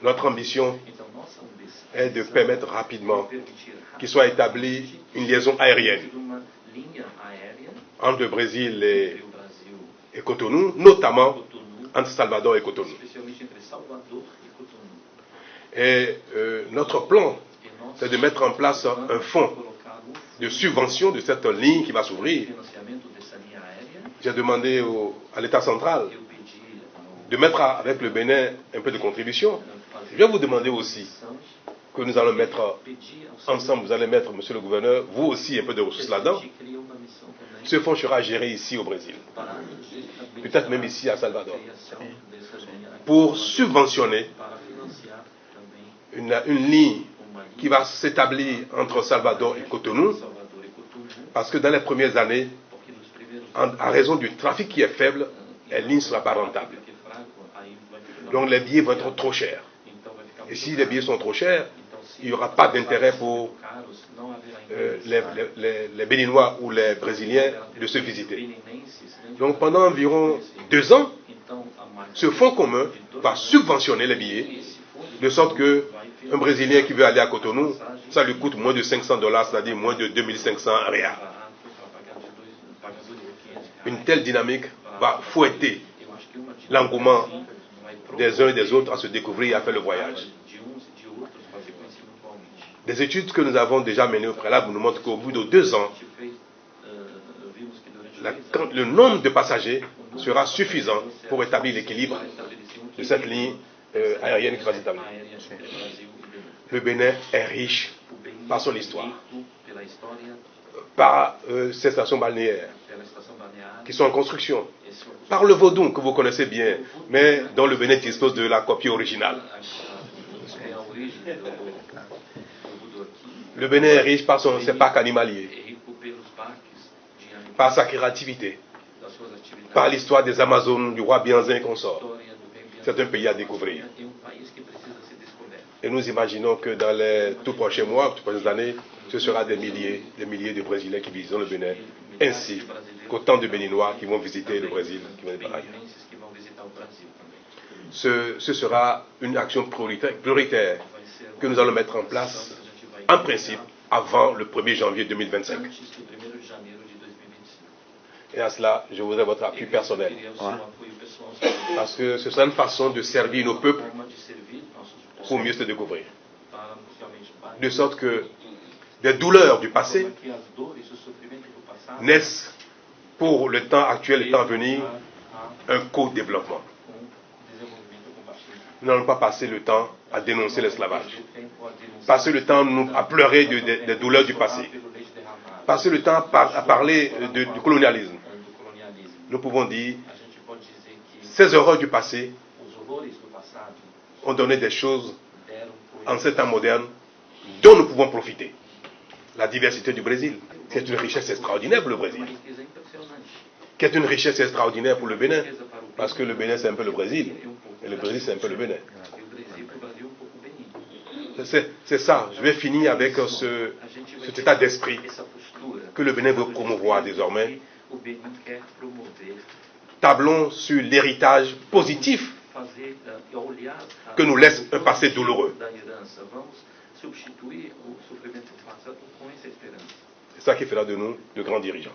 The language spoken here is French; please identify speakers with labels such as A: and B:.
A: Notre ambition est de permettre rapidement qu'il soit établi une liaison aérienne entre le Brésil et Cotonou, notamment entre Salvador et Cotonou. Et notre plan, c'est de mettre en place un fonds de subvention de cette ligne qui va s'ouvrir. J'ai demandé à l'État central de mettre avec le Bénin un peu de contribution. Je vais vous demander aussi que nous allons mettre ensemble, vous allez mettre, monsieur le gouverneur, vous aussi un peu de ressources là-dedans. Ce fonds sera géré ici au Brésil, peut-être même ici à Salvador, pour subventionner une ligne qui va s'établir entre Salvador et Cotonou, parce que dans les premières années, à raison du trafic qui est faible, la ligne ne sera pas rentable. Donc les billets vont être trop chers. Et si les billets sont trop chers, il n'y aura pas d'intérêt pour les Béninois ou les Brésiliens de se visiter. Donc pendant environ 2 ans, ce fonds commun va subventionner les billets, de sorte qu'un Brésilien qui veut aller à Cotonou, ça lui coûte moins de $500, c'est-à-dire moins de 2500 reais. Une telle dynamique va fouetter l'engouement des uns et des autres à se découvrir et à faire le voyage. Des études que nous avons déjà menées au préalable nous montrent qu'au bout de 2 ans, le nombre de passagers sera suffisant pour établir l'équilibre de cette ligne aérienne qui va s'établir. Le Bénin est riche par son histoire, par ses stations balnéaires qui sont en construction, par le vaudou que vous connaissez bien, mais dont le Bénin dispose de la copie originale. Le Bénin est riche par ses parcs animaliers, par sa créativité, par l'histoire des Amazones, du roi Bianzin et consorts. C'est un pays à découvrir. Et nous imaginons que dans les tout prochains mois, toutes prochaines années, ce sera des milliers de Brésiliens qui visiteront le Bénin, ainsi qu'autant de Béninois qui vont visiter le Brésil, qui vont par ailleurs. Ce sera une action prioritaire que nous allons mettre en place, en principe, avant le 1er janvier 2025. Et à cela, je voudrais votre appui personnel. Parce que ce sera une façon de servir nos peuples pour mieux se découvrir. De sorte que des douleurs du passé naissent pour le temps actuel et le temps à venir un co-développement. Nous n'allons pas passer le temps à dénoncer l'esclavage, passer le temps à pleurer des douleurs du passé, passer le temps à parler du colonialisme. Nous pouvons dire ces horreurs du passé ont donné des choses en ces temps modernes dont nous pouvons profiter. La diversité du Brésil, c'est une richesse extraordinaire pour le Brésil, qui est une richesse extraordinaire pour le Bénin, parce que le Bénin c'est un peu le Brésil, et le Brésil c'est un peu le Bénin. C'est ça, je vais finir avec cet état d'esprit que le Bénin veut promouvoir désormais. Tablons sur l'héritage positif que nous laisse un passé douloureux. C'est ça qui fera de nous de grands dirigeants.